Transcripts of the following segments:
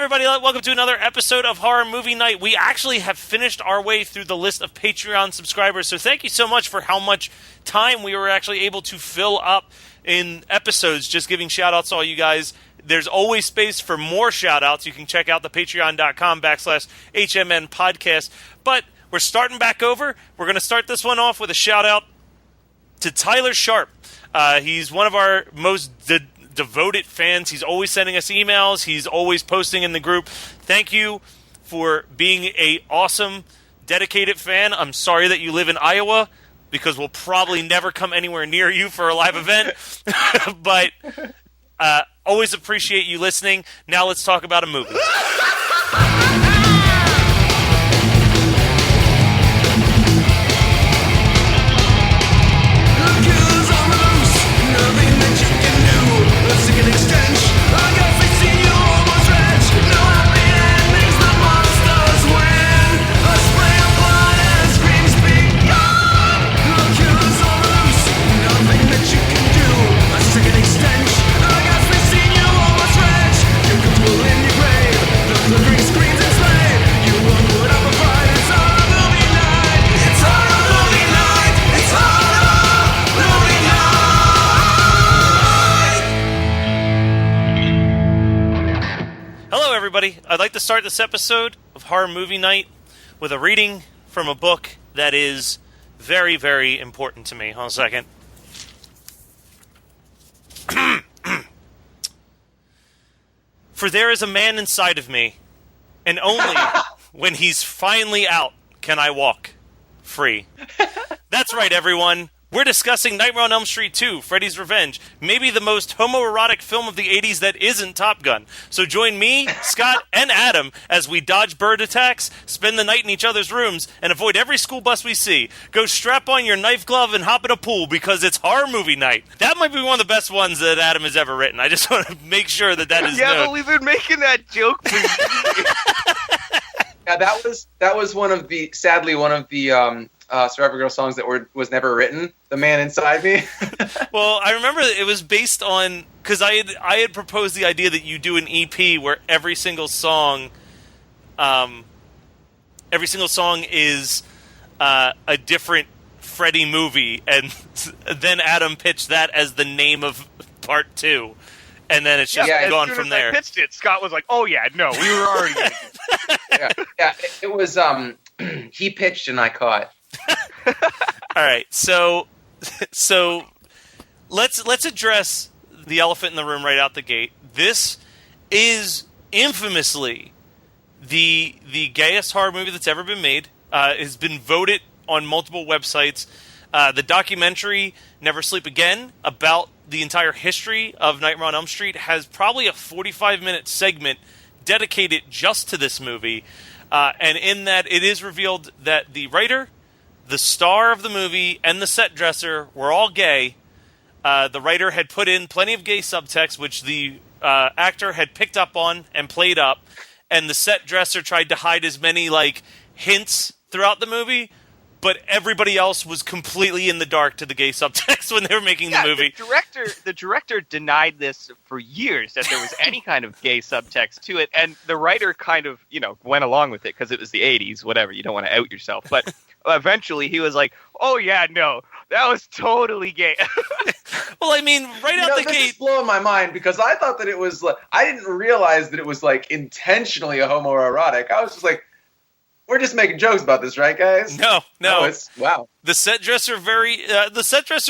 everybody, welcome to another episode of Horror Movie Night. We actually have finished our way through the list of Patreon subscribers, so thank you so much for how much time we were actually able to fill up in episodes, just giving shout-outs to all you guys. There's always space for more shout-outs. You can check out the patreon.com/HMN podcast. But we're starting back over. We're going to start this one off with a shout-out to Tyler Sharp. He's one of our most devoted fans. He's always sending us emails. He's always posting in the group. Thank you for being a awesome, dedicated fan. I'm sorry that you live in Iowa, because we'll probably never come anywhere near you for a live event. But always appreciate you listening. Now let's talk about a movie. I'd like to start this episode of Horror Movie Night with a reading from a book that is very, very important to me. Hold on a second. For there is a man inside of me, and only when he's finally out can I walk free. That's right, everyone. We're discussing Nightmare on Elm Street 2, Freddy's Revenge, maybe the most homoerotic film of the 80s that isn't Top Gun. So join me, Scott, and Adam as we dodge bird attacks, spend the night in each other's rooms, and avoid every school bus we see. Go strap on your knife glove and hop in a pool, because it's Horror Movie Night. That might be one of the best ones that Adam has ever written. I just want to make sure that is known. But we've been making that joke for years. Yeah, that was one of the Survivor Girl songs that was never written. The Man Inside Me. Well, I remember it was based on, because I had proposed the idea that you do an EP where every single song is a different Freddy movie, and then Adam pitched that as the name of part 2, and then it's just gone from there. I pitched it, Scott was like, "Oh yeah, no, we were already." yeah, it was. He pitched and I caught. All right, so let's address the elephant in the room right out the gate. This is infamously the gayest horror movie that's ever been made. It's been voted on multiple websites. The documentary Never Sleep Again, about the entire history of Nightmare on Elm Street, has probably a 45-minute segment dedicated just to this movie. And in that, it is revealed that the writer, the star of the movie, and the set dresser were all gay. The writer had put in plenty of gay subtext, which the actor had picked up on and played up, and the set dresser tried to hide as many hints throughout the movie, but everybody else was completely in the dark to the gay subtext when they were making the movie. The director denied this for years, that there was any kind of gay subtext to it, and the writer kind of, went along with it because it was the 80s, whatever, you don't want to out yourself, but eventually he was like, "Oh yeah, no, that was totally gay." Well, I mean, right out the gate, this is blowing my mind, because I thought that it was I didn't realize that it was intentionally a homoerotic. I was just like, we're just making jokes about this, right, guys? No. Wow. The set dresser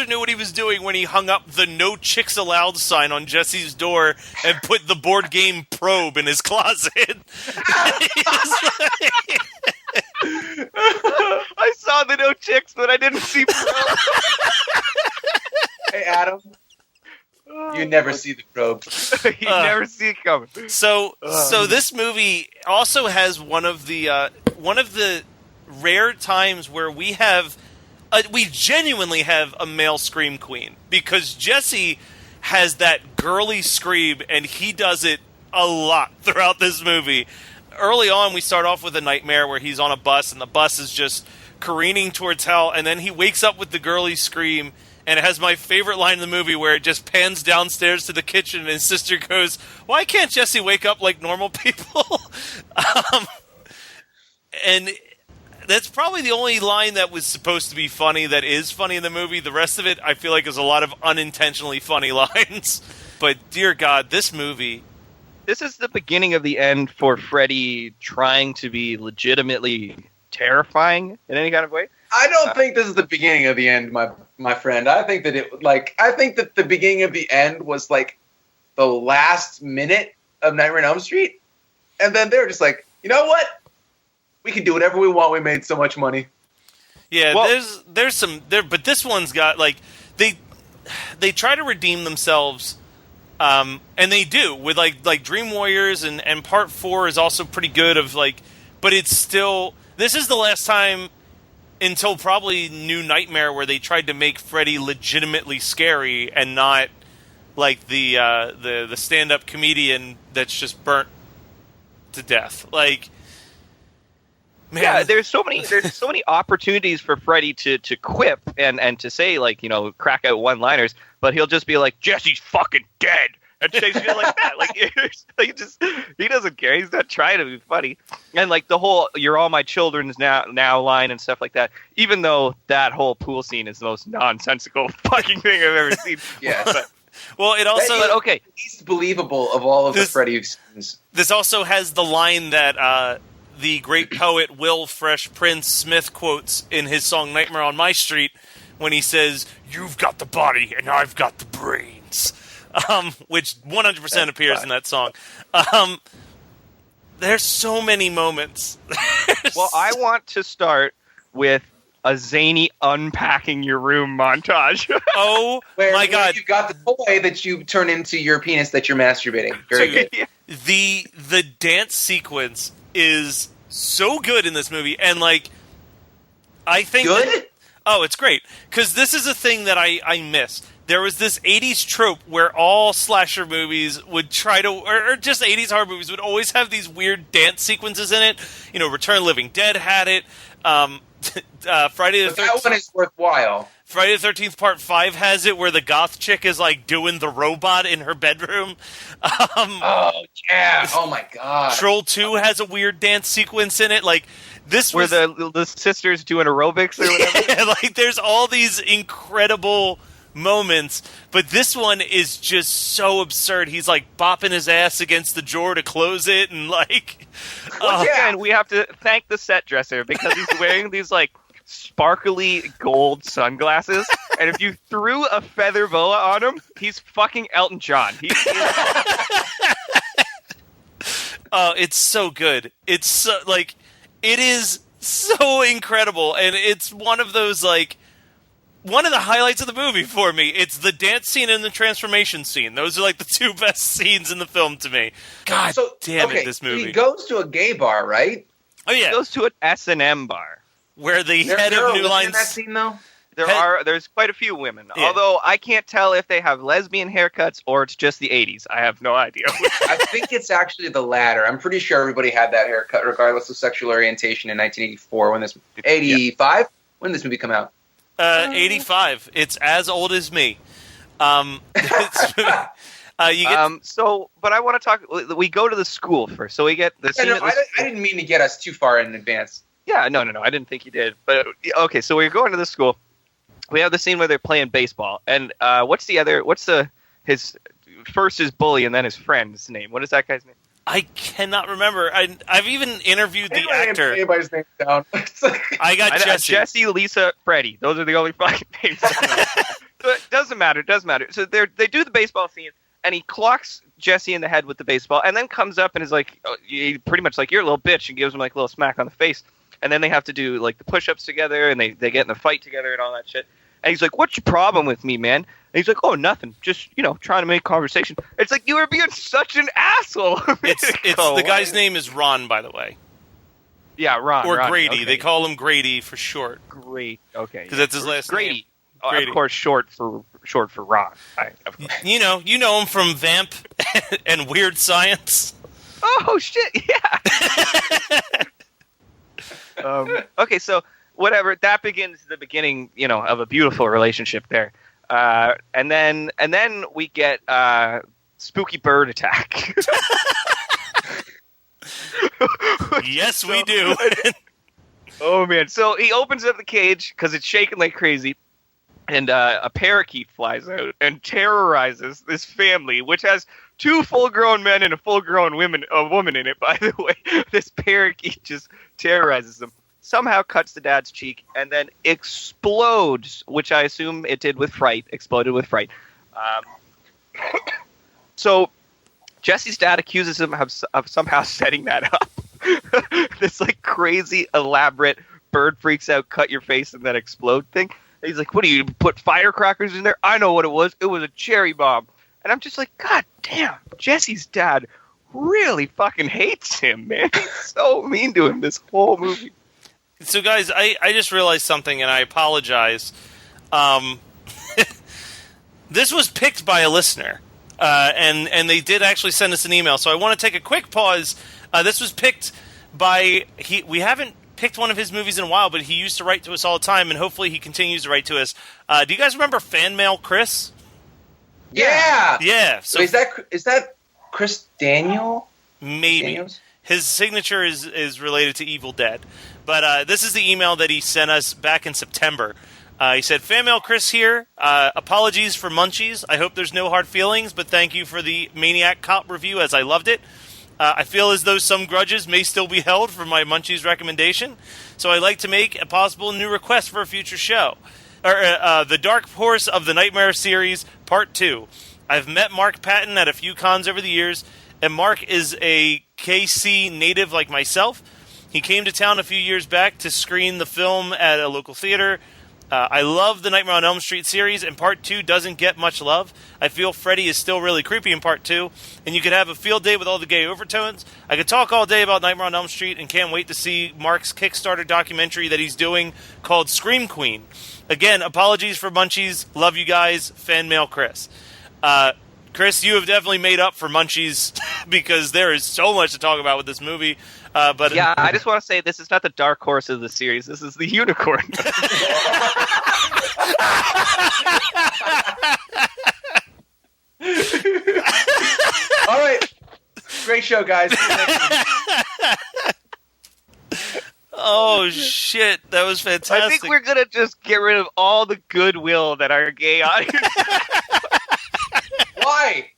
knew what he was doing when he hung up the "No Chicks Allowed" sign on Jesse's door and put the board game Probe in his closet. I saw the "No Chicks," but I didn't see Probe. Hey, Adam. You never see the Probe. You never see it coming. So this movie also has one of the rare times where we genuinely have a male scream queen, because Jesse has that girly scream, and he does it a lot throughout this movie. Early on, we start off with a nightmare where he's on a bus, and the bus is just careening towards hell, and then he wakes up with the girly scream, And it has my favorite line in the movie where it just pans downstairs to the kitchen and his sister goes, "Why can't Jesse wake up like normal people?" And that's probably the only line that was supposed to be funny that is funny in the movie. The rest of it, I feel like, is a lot of unintentionally funny lines. But dear God, this movie... This is the beginning of the end for Freddy trying to be legitimately terrifying in any kind of way. I don't think this is the beginning of the end, my friend. I think that the beginning of the end was like the last minute of Nightmare on Elm Street, and then they were just like, you know what? We can do whatever we want. We made so much money. Yeah, well, there's some there, but this one's got like they try to redeem themselves, and they do with like Dream Warriors and Part 4 is also pretty good of like, but it's still, this is the last time until probably New Nightmare where they tried to make Freddy legitimately scary and not like the stand-up comedian that's just burnt to death. Like, man. Yeah, there's so many opportunities for Freddy to quip and to say, like, you know, crack out one-liners, but he'll just be like, "Jesse's fucking dead," and say shit like that. Like, he doesn't care. He's not trying to be funny. And like the whole "you're all my children's now" line and stuff like that. Even though that whole pool scene is the most nonsensical fucking thing I've ever seen. Yeah. Well, it also... But okay. Least believable of all of the Freddy scenes. This also has the line that the great poet Will Fresh Prince Smith quotes in his song Nightmare on My Street when he says, "You've got the body and I've got the brains," which 100% appears in that song. There's so many moments. Well, I want to start with a zany unpacking your room montage. Oh, my God. You've got the toy that you turn into your penis that you're masturbating. Very good. Yeah. The dance sequence is so good in this movie, and like, I think good. It's great because this is a thing that I miss. There was this 80s trope where all slasher movies would try to, or just 80s horror movies would always have these weird dance sequences in it. You know, Return of the Living Dead had it. Friday the 13th. That one is worthwhile. Friday the 13th Part 5 has it where the goth chick is like doing the robot in her bedroom. Oh, yeah. Oh, my God. Troll 2 has a weird dance sequence in it. Like, this where was... the sisters doing aerobics or whatever. Yeah, like, there's all these incredible moments, but this one is just so absurd. He's like bopping his ass against the drawer to close it, and like... Once again, we have to thank the set dresser because he's wearing these like sparkly gold sunglasses, and if you threw a feather boa on him, he's fucking Elton John. Oh, it's so good. It's so, like, it is so incredible, and it's one of those, like, one of the highlights of the movie for me. It's the dance scene and the transformation scene. Those are like the two best scenes in the film to me. God damn it, this movie. He goes to a gay bar, right? Oh yeah, he goes to an S&M bar where the head of New Line's... in that scene though. There's quite a few women, although I can't tell if they have lesbian haircuts or it's just the 80s. I have no idea. I think it's actually the latter. I'm pretty sure everybody had that haircut regardless of sexual orientation in 1984 when this 85 when this movie come out. 85. It's as old as me. But I want to talk. We go to the school first, so we get the scene. I didn't mean to get us too far in advance. Yeah, no, I didn't think you did. But okay, so we're going to the school. We have the scene where they're playing baseball, and his first his bully and then his friend's name. What is that guy's name? I cannot remember. I've even interviewed the actor. Anybody's name down. I got Jesse. Jesse, Lisa, Freddy. Those are the only fucking names. So it doesn't matter. So they do the baseball scene, and he clocks Jesse in the head with the baseball, and then comes up and is like, pretty much like, "You're a little bitch," and gives him like a little smack on the face. And then they have to do like the push-ups together, and they get in the fight together and all that shit. And he's like, "What's your problem with me, man?" And he's like, "Oh, nothing. Just, trying to make conversation." It's like, you were being such an asshole. It's the guy's name is Ron, by the way. Yeah, Ron. Or Ron, Grady. okay. They call him Grady for short. Great. Okay. Because that's his last Grady. name. Oh, Grady. of course, short for Ron. Of course. You know him from Vamp and Weird Science. Oh shit! Yeah. Okay, so whatever. That begins the beginning, of a beautiful relationship there. And then we get spooky bird attack. Yes, we do. Oh man! So he opens up the cage because it's shaking like crazy, and a parakeet flies out and terrorizes this family, which has 2 full-grown men and a full-grown woman in it. By the way, this parakeet just terrorizes them. Somehow cuts the dad's cheek and then explodes, which I assume it did with fright. Exploded with fright. So Jesse's dad accuses him of somehow setting that up. This like crazy elaborate bird freaks out, cut your face and then explode thing. And he's like, "What do you put firecrackers in there?" "I know what it was. It was a cherry bomb." And I'm just like, God damn, Jesse's dad really fucking hates him, man. He's so mean to him this whole movie. So guys, I just realized something and I apologize. This was picked by a listener. And they did actually send us an email. So I want to take a quick pause. This was picked by... We haven't picked one of his movies in a while, but he used to write to us all the time, and hopefully he continues to write to us. Do you guys remember Fan Mail Chris? Yeah! Yeah. So is that Chris Daniel? Maybe. Daniels? His signature is related to Evil Dead. But this is the email that he sent us back in September. He said, "Fan Mail Chris here. Apologies for Munchies. I hope there's no hard feelings, but thank you for the Maniac Cop review as I loved it. I feel as though some grudges may still be held for my Munchies recommendation, so I'd like to make a possible new request for a future show. The Dark Horse of the Nightmare series, Part 2. I've met Mark Patton at a few cons over the years, and Mark is a KC native like myself. He came to town a few years back to screen the film at a local theater. I love the Nightmare on Elm Street series, and Part 2 doesn't get much love. I feel Freddy is still really creepy in Part 2, and you could have a field day with all the gay overtones. I could talk all day about Nightmare on Elm Street and can't wait to see Mark's Kickstarter documentary that he's doing called Scream Queen. Again, apologies for Munchies. Love you guys. Fan Mail Chris." Chris, you have definitely made up for Munchies because there is so much to talk about with this movie. But yeah, I just want to say this is not the Dark Horse of the series. This is the Unicorn. All right. Great show, guys. Oh, shit. That was fantastic. I think we're going to just get rid of all the goodwill that our gay audience. Why?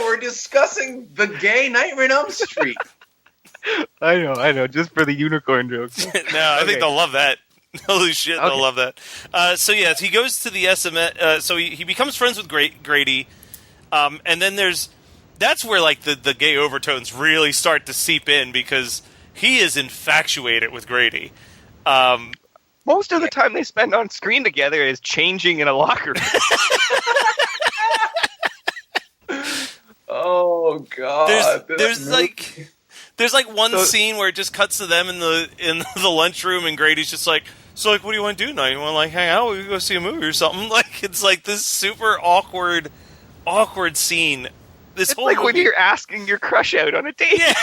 We're discussing the gay Nightmare on Elm Street. I know, just for the unicorn jokes. No, I think they'll love that. Holy shit, they'll love that. So, yes, he goes to the SMS. So he becomes friends with Grady. And then that's where, like, the gay overtones really start to seep in because he is infatuated with Grady. Most of the time they spend on screen together is changing in a locker room. Oh God! There's like one scene where it just cuts to them in the lunchroom, and Grady's just like, "So like, what do you want to do tonight? You want to like hang out? We can go see a movie or something?" Like it's like this super awkward scene. It's whole like movie. when you're asking your crush out on a date. Yeah,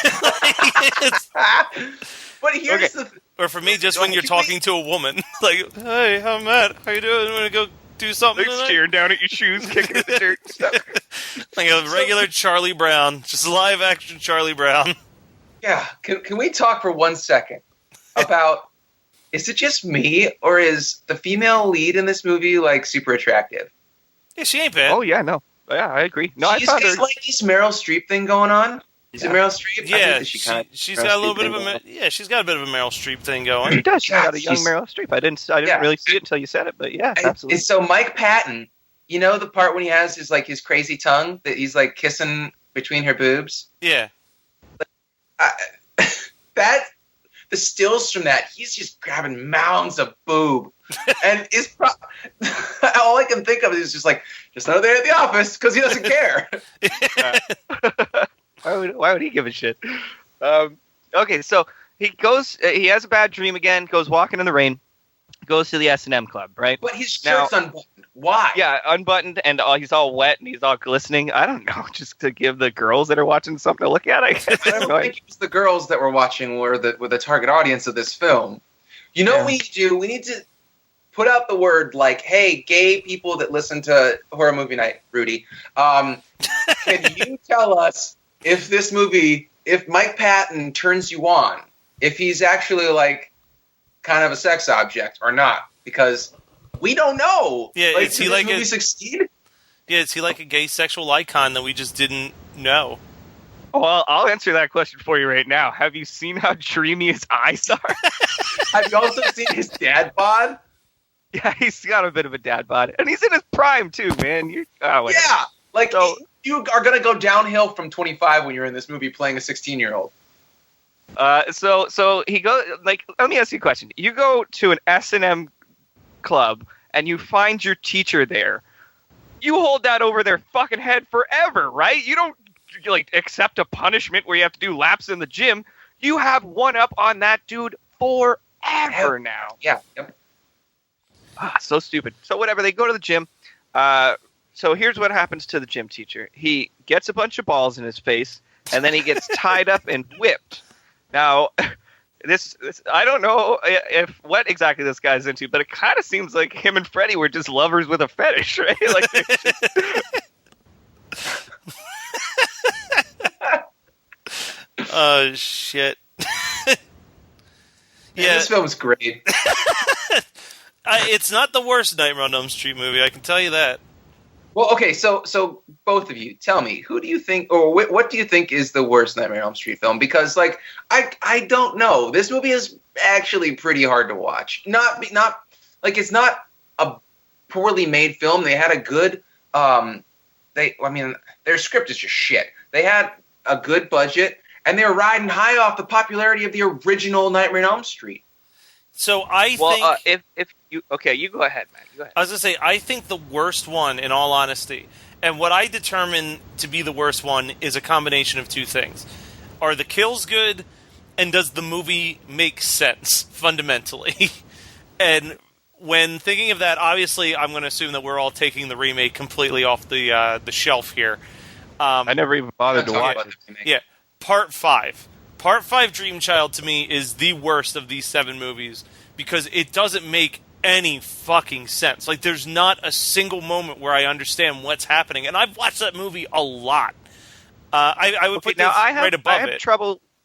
but here's or for me, just when you're talking to a woman, like, "Hey, I'm Matt. How you doing? Want to go do something Like tonight?" staring down at your shoes, kicking at the dirt and stuff. Like a regular Charlie Brown, just live action Charlie Brown. Yeah, can we talk for 1 second about, is it just me, or is the female lead in this movie, like, super attractive? Yeah, she ain't bad. Oh, yeah, no. Yeah, I agree. No, I found her. She's like this Meryl Streep thing going on. Is it Meryl Streep? Yeah, she's got a little bit of she's got a bit of a Meryl Streep thing going. She does. She's got a young Meryl Streep. I didn't really see it until you said it, but yeah, absolutely. And so Mike Patton, you know the part when he has his crazy tongue that he's like kissing between her boobs? Yeah. The stills from that, he's just grabbing mounds of boob. And all I can think of is just another day at the office because he doesn't care. Why would he give a shit? Okay, so he has a bad dream again, goes walking in the rain, goes to the S&M club, right? But his shirt's unbuttoned. Why? Yeah, unbuttoned, and he's all wet, and he's all glistening. I don't know, just to give the girls that are watching something to look at, I guess. I don't think it was the girls that were watching were the target audience of this film. You know what we need to do? We need to put out the word like, hey, gay people that listen to Horror Movie Night, Rudy, can you tell us if this movie, if Mike Patton turns you on, if he's actually like kind of a sex object or not? Because we don't know. Yeah, like, is he did like this movie succeed? Yeah, is he like a gay sexual icon that we just didn't know? Well, I'll answer that question for you right now. Have you seen how dreamy his eyes are? Have you also seen his dad bod? Yeah, he's got a bit of a dad bod. And he's in his prime, too, man. Yeah, like, So- you are going to go downhill from 25 when you're in this movie playing a 16-year-old. So he goes, like, let me ask you a question. You go to an S&M club, and you find your teacher there. You hold that over their fucking head forever, right? You don't, like, accept a punishment where you have to do laps in the gym. You have one up on that dude forever now. Yeah. Yep. So stupid. So whatever, they go to the gym. So here's what happens to the gym teacher. He gets a bunch of balls in his face, and then he gets tied up and whipped. Now, this I don't know if what exactly this guy's into, but it kind of seems like him and Freddy were just lovers with a fetish, right? Like, Oh, shit. Yeah, this film's great. It's not the worst Nightmare on Elm Street movie, I can tell you that. Well, okay, so both of you, tell me, who do you think, or what do you think is the worst Nightmare on Elm Street film? Because, like, I don't know. This movie is actually pretty hard to watch. Not like, it's not a poorly made film. They had a good, their script is just shit. They had a good budget, and they were riding high off the popularity of the original Nightmare on Elm Street. So I think... if you... Okay, you go ahead, man. Go ahead. I was going to say, I think the worst one, in all honesty, and what I determine to be the worst one is a combination of two things. Are the kills good, and does the movie make sense, fundamentally? And when thinking of that, obviously, I'm going to assume that we're all taking the remake completely off the shelf here. I never even bothered to watch it. Yeah, Part 5. Part 5 Dream Child, to me, is the worst of these 7 movies because it doesn't make any fucking sense. Like, there's not a single moment where I understand what's happening, and I've watched that movie a lot. I would put this right above it.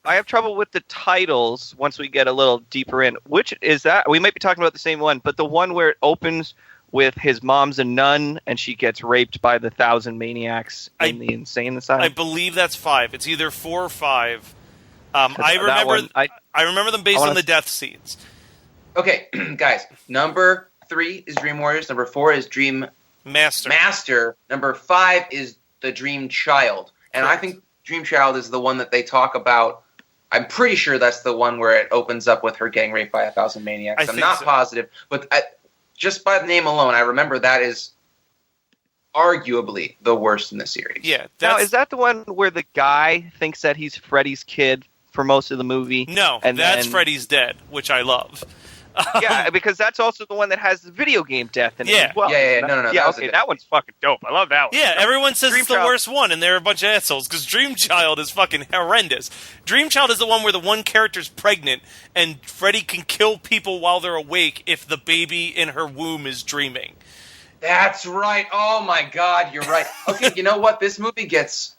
I have trouble with the titles once we get a little deeper in. Which is that? We might be talking about the same one, but the one where it opens with his mom's a nun and she gets raped by the 1,000 maniacs in the insane asylum. I believe that's 5. It's either 4 or 5. I remember them based on the death scenes. Okay, guys. Number 3 is Dream Warriors. Number 4 is Dream Master. Number 5 is the Dream Child. And Correct. I think Dream Child is the one that they talk about. I'm pretty sure that's the one where it opens up with her getting raped by 1,000 maniacs. I'm not positive, but just by the name alone, I remember that is arguably the worst in the series. Yeah. Now, is that the one where the guy thinks that he's Freddy's kid for most of the movie? No, and that's then... Freddy's Dead, which I love. Yeah, because that's also the one that has the video game death in it as well. Yeah, no. Yeah, okay, that one's fucking dope. I love that one. Yeah, everyone says it's the Child. worst one, and they're a bunch of assholes, because Dream Child is fucking horrendous. Dream Child is the one where the one character's pregnant, and Freddy can kill people while they're awake if the baby in her womb is dreaming. That's right. Oh my god, you're right. Okay, you know what? This movie gets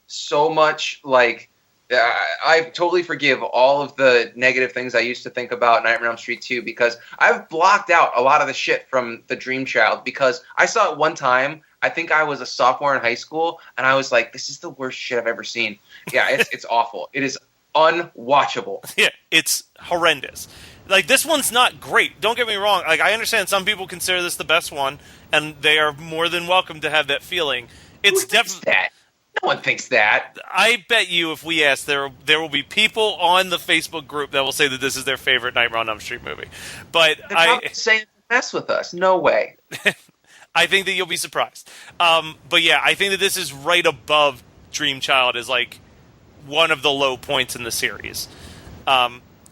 so much, like... I totally forgive all of the negative things I used to think about Nightmare on Elm Street 2 because I've blocked out a lot of the shit from the Dream Child because I saw it one time. I think I was a sophomore in high school, and I was like, this is the worst shit I've ever seen. Yeah, it's awful. It is unwatchable. Yeah, it's horrendous. Like, this one's not great. Don't get me wrong. Like, I understand some people consider this the best one, and they are more than welcome to have that feeling. It's definitely that. No one thinks that. I bet you if we ask, there will be people on the Facebook group that will say that this is their favorite Nightmare on Elm Street movie. But They're saying mess with us. No way. I think that you'll be surprised. But yeah, I think that this is right above Dream Child as like one of the low points in the series.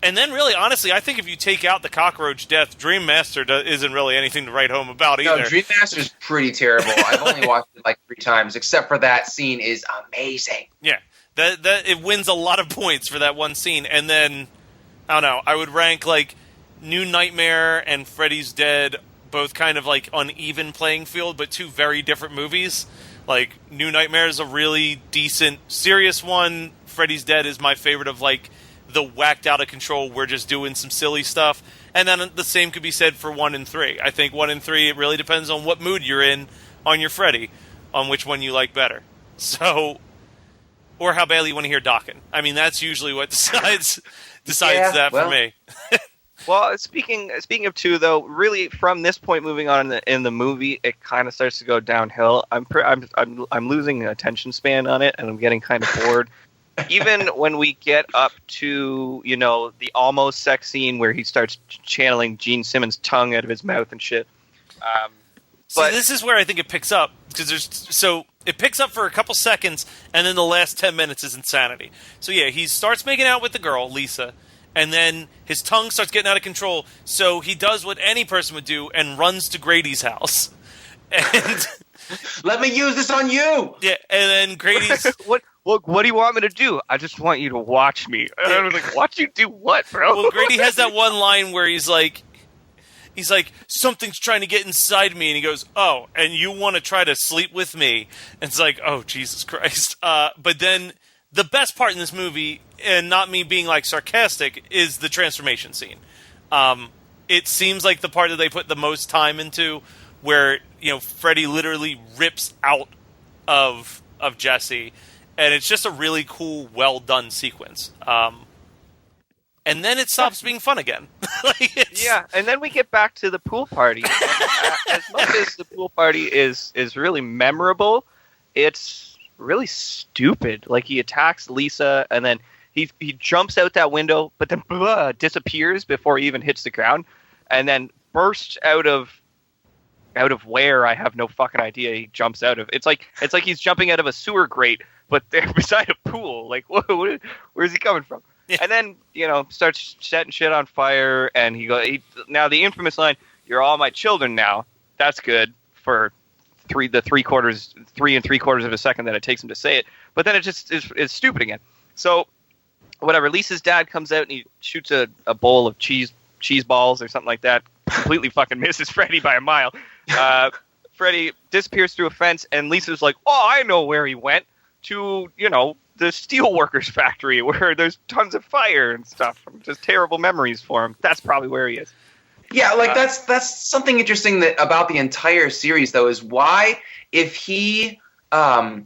And then really, honestly, I think if you take out the cockroach death, Dream Master isn't really anything to write home about either. No, Dream Master's pretty terrible. I've only watched it like 3 times, except for that scene is amazing. Yeah, that it wins a lot of points for that one scene. And then, I don't know, I would rank like New Nightmare and Freddy's Dead both kind of like on even playing field, but two very different movies. Like, New Nightmare is a really decent, serious one. Freddy's Dead is my favorite of, like, the whacked out of control, we're just doing some silly stuff. And then the same could be said for 1 and 3. I think 1 and 3, it really depends on what mood you're in on your Freddy, on which one you like better. So, or how badly you want to hear Dokken. I mean, that's usually what decides that for me. Well, speaking of 2, though, really from this point moving on in the movie, it kind of starts to go downhill. I'm losing attention span on it, and I'm getting kind of bored. Even when we get up to, you know, the almost sex scene where he starts channeling Gene Simmons' tongue out of his mouth and shit. But this is where I think it picks up, because it picks up for a couple seconds, and then the last 10 minutes is insanity. So yeah, he starts making out with the girl, Lisa, and then his tongue starts getting out of control, so he does what any person would do and runs to Grady's house. And let me use this on you! Yeah, and then Grady's... What do you want me to do? I just want you to watch me. And I was like, watch you do what, bro? Well, Grady has that one line where he's like, something's trying to get inside me, and he goes, oh, and you want to try to sleep with me? And it's like, oh, Jesus Christ. But then the best part in this movie, and not me being like sarcastic, is the transformation scene. It seems like the part that they put the most time into, where, you know, Freddy literally rips out of Jesse. And it's just a really cool, well-done sequence. And then it stops being fun again. Yeah, and then we get back to the pool party. As much as the pool party is really memorable, it's really stupid. Like, he attacks Lisa, and then he jumps out that window, but then disappears before he even hits the ground, and then bursts out of where, I have no fucking idea he jumps out of. It's like he's jumping out of a sewer grate, but they're beside a pool. Like, where's he coming from? Yeah. And then, you know, starts setting shit on fire, and now the infamous line, "You're all my children now." That's good for 3 3/4 of a second that it takes him to say it. But then it just is stupid again. So, whatever. Lisa's dad comes out and he shoots a bowl of cheese balls or something like that. Completely fucking misses Freddy by a mile. Freddy disappears through a fence, and Lisa's like, "Oh, I know where he went. To, you know, the steelworkers factory where there's tons of fire and stuff." Just terrible memories for him. That's probably where he is. Yeah, like that's something interesting that about the entire series, though, is why if he was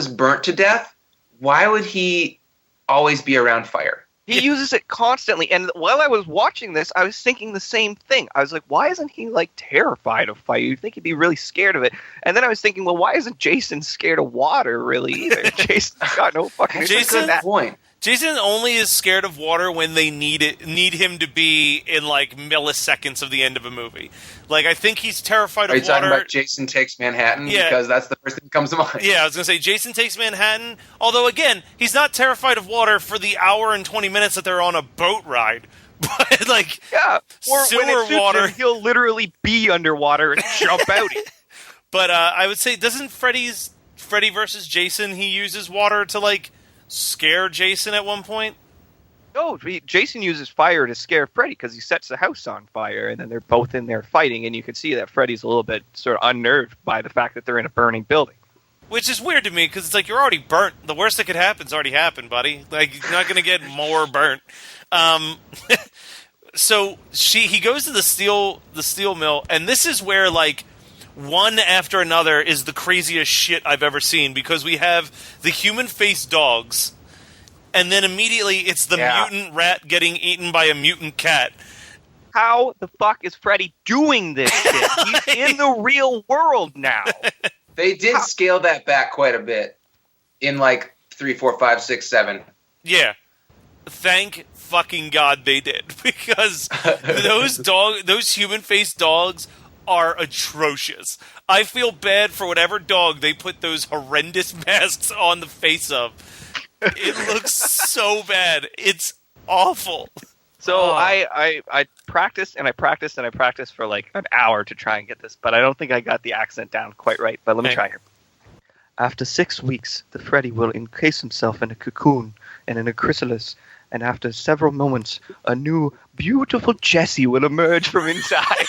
burnt to death, why would he always be around fire? He uses it constantly, and while I was watching this, I was thinking the same thing. I was like, why isn't he, like, terrified of fire? You'd think he'd be really scared of it. And then I was thinking, well, why isn't Jason scared of water, really, either? Jason's got no fucking... Jason only is scared of water when they need him to be in, like, milliseconds of the end of a movie. Like, I think he's terrified of water. Are you talking about Jason Takes Manhattan? Yeah. Because that's the first thing that comes to mind. Yeah, I was going to say Jason Takes Manhattan. Although, again, he's not terrified of water for the hour and 20 minutes that they're on a boat ride. But, like, yeah. Or sewer when it suits water... him, he'll literally be underwater and jump out it. But I would say, doesn't Freddy versus Jason, he uses water to, like, scare Jason at one point? No, Jason uses fire to scare Freddy because he sets the house on fire, and then they're both in there fighting, and you can see that Freddy's a little bit sort of unnerved by the fact that they're in a burning building. Which is weird to me, because it's like, you're already burnt. The worst that could happen's already happened, buddy. Like, you're not going to get more burnt. So he goes to the steel mill, and this is where, like, one after another is the craziest shit I've ever seen, because we have the human-faced dogs, and then immediately it's the mutant rat getting eaten by a mutant cat. How the fuck is Freddy doing this shit? He's in the real world now. They did scale that back quite a bit in, like, 3, 4, 5, 6, 7. Yeah. Thank fucking God they did, because those human-faced dogs are atrocious. I feel bad for whatever dog they put those horrendous masks on the face of. It looks so bad. It's awful. So I practiced and I practiced and I practiced for like an hour to try and get this, but I don't think I got the accent down quite right. But let me try here. After 6 weeks, the Freddy will encase himself in a cocoon and in a chrysalis. And after several moments, a new, beautiful Jessie will emerge from inside.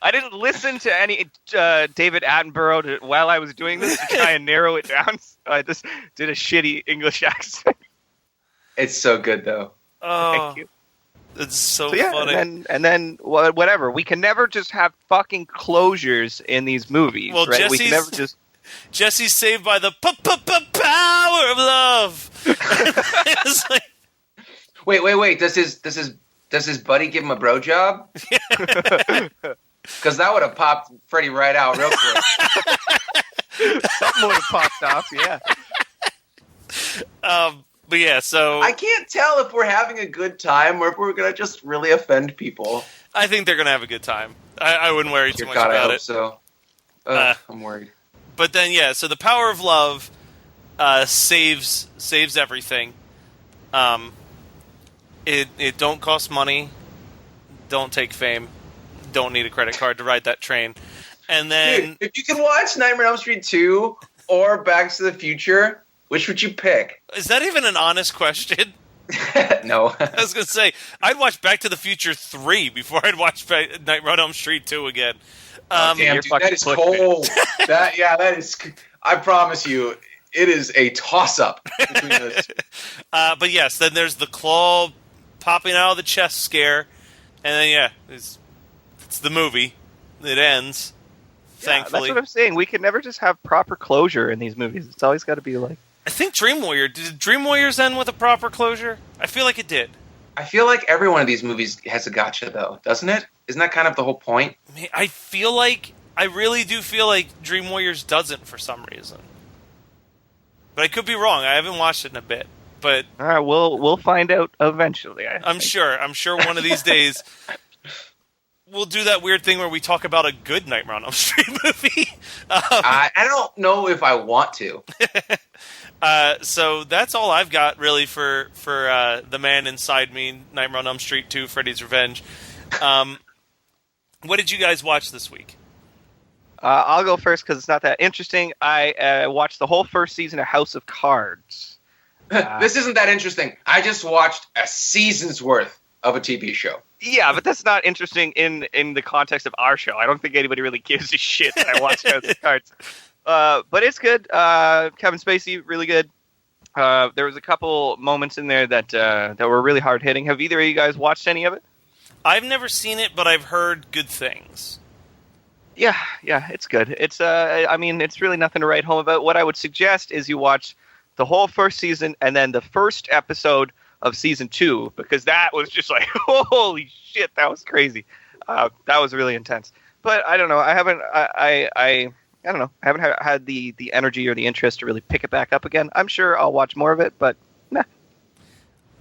I didn't listen to any David Attenborough while I was doing this to try and narrow it down. I just did a shitty English accent. It's so good, though. Oh, Thank you. it's so So yeah, funny. and then whatever. We can never just have fucking closures in these movies, Well, right? We can Jesse's- never just. Jesse's saved by the power of love. It's like, Wait. Does his buddy give him a bro job? Because that would have popped Freddy right out real quick. Something would have popped off, yeah. but yeah, so I can't tell if we're having a good time or if we're gonna just really offend people. I think they're gonna have a good time. I wouldn't worry too Dear much God, I about hope it. so. I'm worried. But then, yeah, so the power of love saves everything. It don't cost money, don't take fame, don't need a credit card to ride that train. And then, Dude, if you can watch Nightmare on Elm Street 2 or Back to the Future, which would you pick? is that even an honest question? No. I was going to say, I'd watch Back to the Future 3 before I'd watch Nightmare on Elm Street 2 again. Damn, you're dude, fucking that is clickbait. cold. that is. I promise you, it is a toss-up between those two. But yes, then there's the claw popping out of the chest scare. And then, yeah, it's the movie. It ends, Yeah, thankfully. that's what I'm saying. We can never just have proper closure in these movies. It's always got to be like. I think Dream Warrior, did Dream Warriors end with a proper closure? I feel like it did. I feel like every one of these movies has a gotcha, though, doesn't it? Isn't that kind of the whole point? I really do feel like Dream Warriors doesn't for some reason. But I could be wrong. I haven't watched it in a bit. But All right, we'll find out eventually. I'm sure one of these days we'll do that weird thing where we talk about a good Nightmare on Elm Street movie. I don't know if I want to. So that's all I've got really for the man inside me, Nightmare on Elm Street 2, Freddy's Revenge. What did you guys watch this week? I'll go first because it's not that interesting. I watched the whole first season of House of Cards. This isn't that interesting. I just watched a season's worth of a TV show. Yeah, but that's not interesting in the context of our show. I don't think anybody really gives a shit that I watched House of Cards. But it's good. Kevin Spacey, really good. There was a couple moments in there that were really hard hitting. Have either of you guys watched any of it? I've never seen it, but I've heard good things. Yeah, it's good. It's I mean, it's really nothing to write home about. What I would suggest is you watch the whole first season and then the first episode of season 2, because that was just like, holy shit, that was crazy. That was really intense. But I don't know. I haven't. I don't know. I haven't had the energy or the interest to really pick it back up again. I'm sure I'll watch more of it, but nah.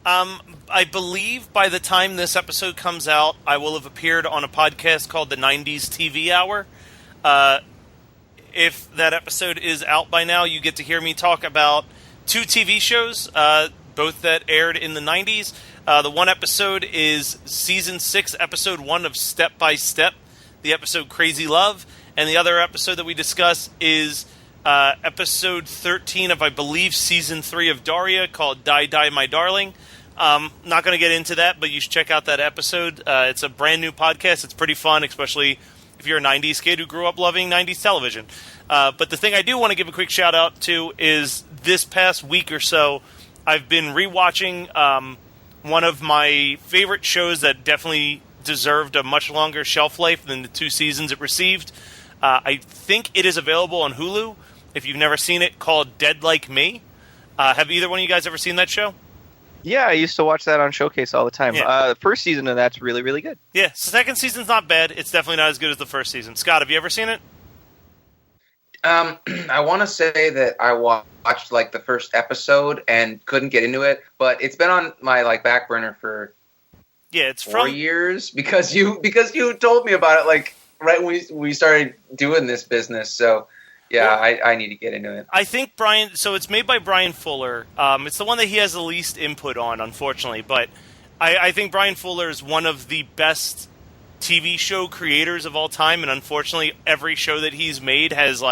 I believe by the time this episode comes out, I will have appeared on a podcast called the 90s TV Hour. If that episode is out by now, you get to hear me talk about 2 TV shows, both that aired in the 90s. The one episode is Season 6, Episode 1 of Step by Step, the episode Crazy Love. And the other episode that we discuss is Episode 13 of, I believe, Season 3 of Daria, called Die, Die, My Darling. Not going to get into that, but you should check out that episode. It's a brand new podcast. It's pretty fun, especially if you're a 90s kid who grew up loving 90s television. But the thing I do want to give a quick shout out to is this past week or so, I've been rewatching one of my favorite shows that definitely deserved a much longer shelf life than the 2 seasons it received. I think it is available on Hulu, if you've never seen it, called Dead Like Me. Have either one of you guys ever seen that show? Yeah, I used to watch that on Showcase all the time. Yeah. The first season of that's really, really good. Yeah, second season's not bad. It's definitely not as good as the first season. Scott, have you ever seen it? I want to say that I watched like the first episode and couldn't get into it, but it's been on my back burner for Yeah, it's 4 years because you told me about it like right when we started doing this business. So yeah, I need to get into it. I think Brian. So it's made by Brian Fuller. It's the one that he has the least input on, unfortunately. But I think Brian Fuller is one of the best TV show creators of all time, and unfortunately, every show that he's made has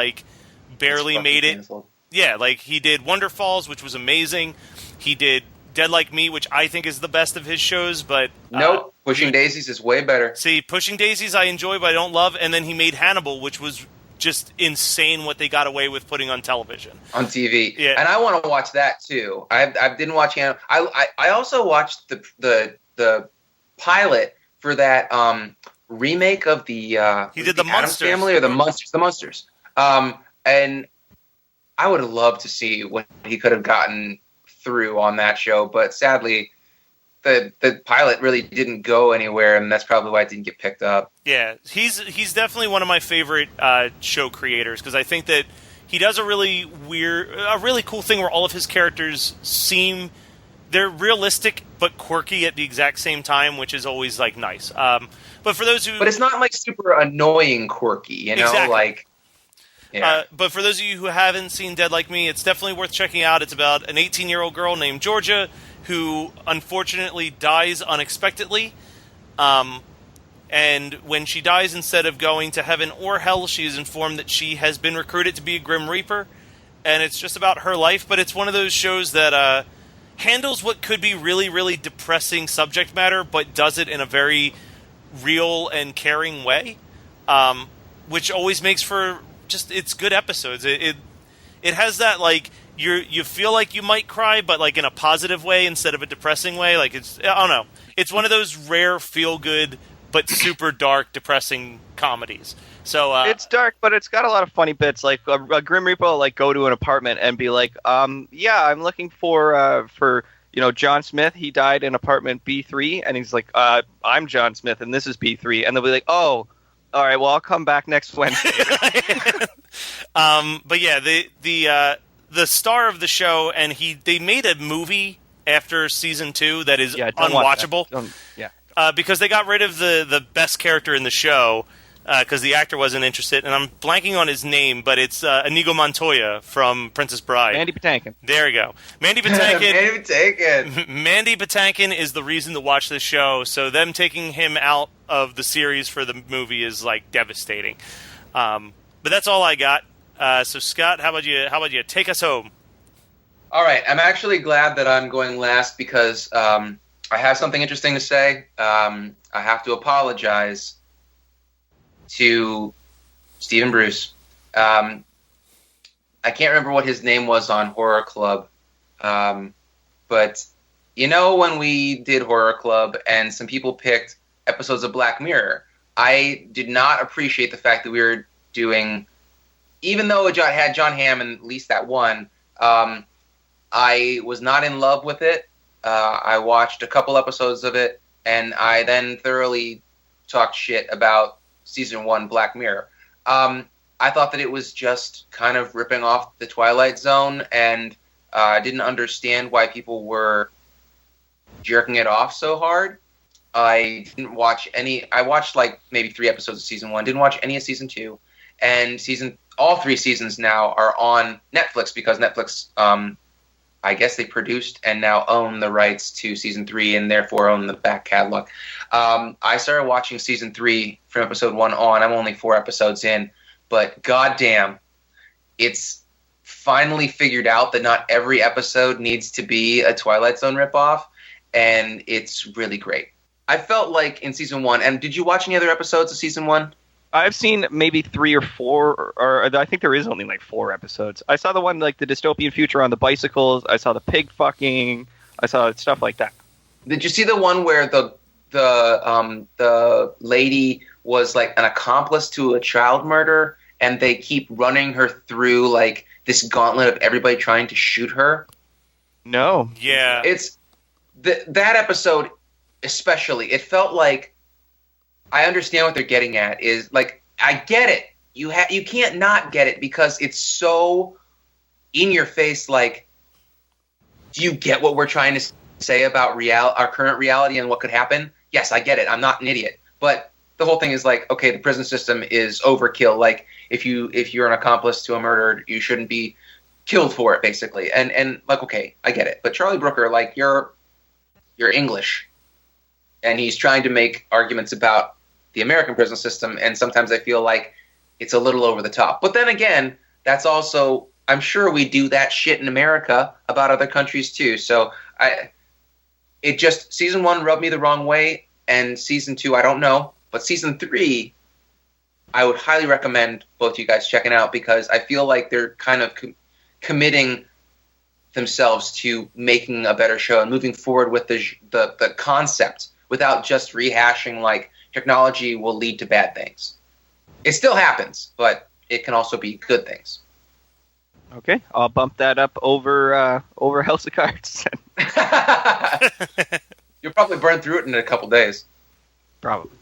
barely made it. Canceled. Yeah, like he did Wonder Falls, which was amazing. He did Dead Like Me, which I think is the best of his shows, but... Nope, Pushing Daisies is way better. See, Pushing Daisies I enjoy, but I don't love, and then he made Hannibal, which was just insane what they got away with putting on television. On TV. Yeah. And I want to watch that, too. I didn't watch Hannibal. I also watched the pilot for that remake of the... He did the Addams Munsters. Family or the Munsters? The Munsters. And I would have loved to see what he could have gotten through on that show, but sadly the pilot really didn't go anywhere, and that's probably why it didn't get picked up. Yeah, he's definitely one of my favorite show creators, because I think that he does a really cool thing where all of his characters they're realistic but quirky at the exact same time, which is always like nice. But for those who... But it's not like super annoying quirky, you know? Exactly. Like... Yeah. But for those of you who haven't seen Dead Like Me, it's definitely worth checking out. It's about an 18-year-old girl named Georgia who unfortunately dies unexpectedly. And when she dies, instead of going to heaven or hell, she is informed that she has been recruited to be a Grim Reaper. And it's just about her life, but it's one of those shows that handles what could be really, really depressing subject matter, but does it in a very real and caring way, which always makes for... it's good episodes. It has that, like, you feel like you might cry, but like in a positive way instead of a depressing way. Like, I don't know. It's one of those rare feel good but super dark, depressing comedies. So it's dark, but it's got a lot of funny bits. Like a Grim Reaper will, like, go to an apartment and be like, yeah, I'm looking for John Smith. He died in apartment B3, and he's like, I'm John Smith, and this is B3, and they'll be like, oh. All right, well, I'll come back next Wednesday. But yeah, the star of the show, and they made a movie after season 2 that is unwatchable. Because they got rid of the best character in the show because the actor wasn't interested, and I'm blanking on his name, but it's Inigo Montoya from Princess Bride. Mandy Patinkin. There we go. Mandy Patinkin. Mandy Patinkin. Mandy Patinkin is the reason to watch this show, so them taking him out of the series for the movie is, like, devastating. But that's all I got. So Scott, how about you take us home? All right, I'm actually glad that I'm going last because I have something interesting to say. I have to apologize to Stephen Bruce. I can't remember what his name was on Horror Club, but you know when we did Horror Club and some people picked episodes of Black Mirror, I did not appreciate the fact that we were doing, even though it had John Hamm in at least that one, I was not in love with it. I watched a couple episodes of it, and I then thoroughly talked shit about Season 1 Black Mirror. I thought that it was just kind of ripping off the Twilight Zone, and I didn't understand why people were jerking it off so hard. I didn't watch any... I watched like maybe 3 episodes of Season 1, didn't watch any of Season 2, and all 3 seasons now are on Netflix because Netflix... I guess they produced and now own the rights to Season 3 and therefore own the back catalog. I started watching Season 3 from Episode 1 on. I'm only 4 episodes in. But goddamn, it's finally figured out that not every episode needs to be a Twilight Zone ripoff, and it's really great. I felt like in Season 1, and did you watch any other episodes of Season 1? I've seen maybe 3 or 4, or I think there is only like 4 episodes. I saw the one like the dystopian future on the bicycles. I saw the pig fucking. I saw stuff like that. Did you see the one where the lady was like an accomplice to a child murder, and they keep running her through like this gauntlet of everybody trying to shoot her? No. Yeah. It's that episode especially. It felt like. I understand what they're getting at is like I get it. You can't not get it because it's so in your face. Like, do you get what we're trying to say about our current reality and what could happen? Yes, I get it. I'm not an idiot. But the whole thing is like, okay, the prison system is overkill. Like, if you're an accomplice to a murder, you shouldn't be killed for it, basically. And like, okay, I get it. But Charlie Brooker, like, you're English, and he's trying to make arguments about the American prison system, and sometimes I feel like it's a little over the top. But then again, that's also, I'm sure we do that shit in America about other countries too. So season 1 rubbed me the wrong way, and season 2, I don't know. But season 3, I would highly recommend both you guys checking out, because I feel like they're kind of committing themselves to making a better show and moving forward with the concept without just rehashing like technology will lead to bad things. It still happens, but it can also be good things. Okay, I'll bump that up over House of Cards. You'll probably burn through it in a couple days. Probably.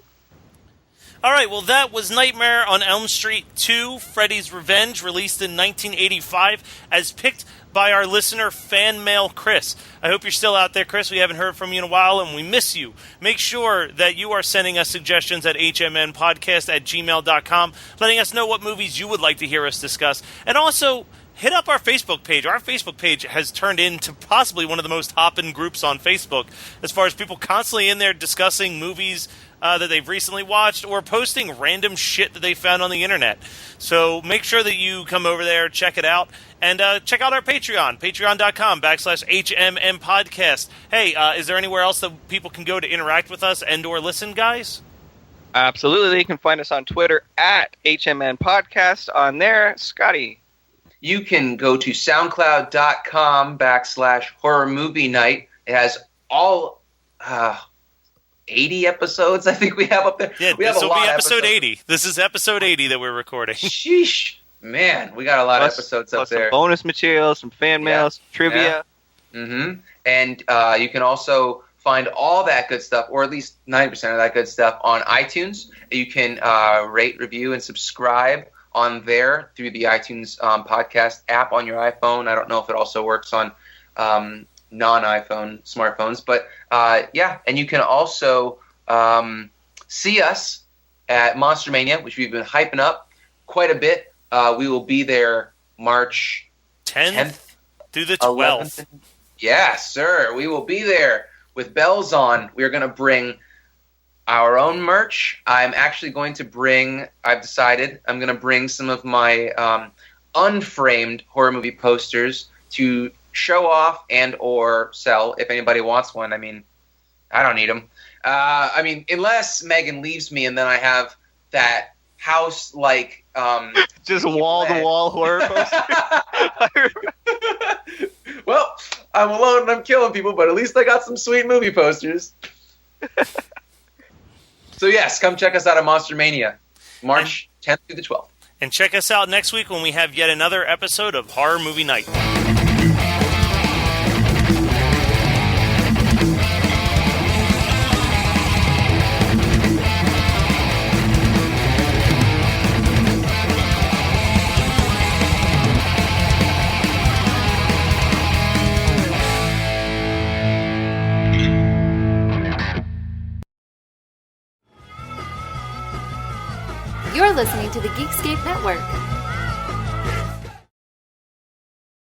All right, well, that was Nightmare on Elm Street 2, Freddy's Revenge, released in 1985, as picked by our listener, Fan Mail Chris. I hope you're still out there, Chris. We haven't heard from you in a while, and we miss you. Make sure that you are sending us suggestions at hmnpodcast@gmail.com, letting us know what movies you would like to hear us discuss. And also, hit up our Facebook page. Our Facebook page has turned into possibly one of the most hopping groups on Facebook, as far as people constantly in there discussing movies that they've recently watched or posting random shit that they found on the internet. So make sure that you come over there, check it out, and check out our Patreon, patreon.com/HMM Podcast. Hey, is there anywhere else that people can go to interact with us and or listen, guys? Absolutely. You can find us on Twitter at HMN Podcast. On there, Scotty. You can go to soundcloud.com/horror movie night. It has all 80 episodes, I think we have up there. Yeah, this will be episode 80. This is episode 80 that we're recording. Sheesh. Man, we got a lot of episodes up there. Some bonus material, some fan mail, some trivia. Yeah. Mm-hmm. And you can also find all that good stuff, or at least 90% of that good stuff, on iTunes. You can rate, review, and subscribe on there through the iTunes podcast app on your iPhone. I don't know if it also works on non-iPhone smartphones, but and you can also see us at Monster Mania, which we've been hyping up quite a bit. We will be there March 10th through the 12th. 11th. Yes, sir. We will be there with bells on. We're going to bring our own merch. I'm actually going to bring, I'm going to bring some of my unframed horror movie posters to show off and or sell if anybody wants one. I mean, I don't need them. Unless Megan leaves me and then I have that house-like... just wall-to-wall horror poster? Well, I'm alone and I'm killing people, but at least I got some sweet movie posters. So yes, come check us out at Monster Mania, March 10th through the 12th. And check us out next week when we have yet another episode of Horror Movie Night. You're listening to the Geekscape Network.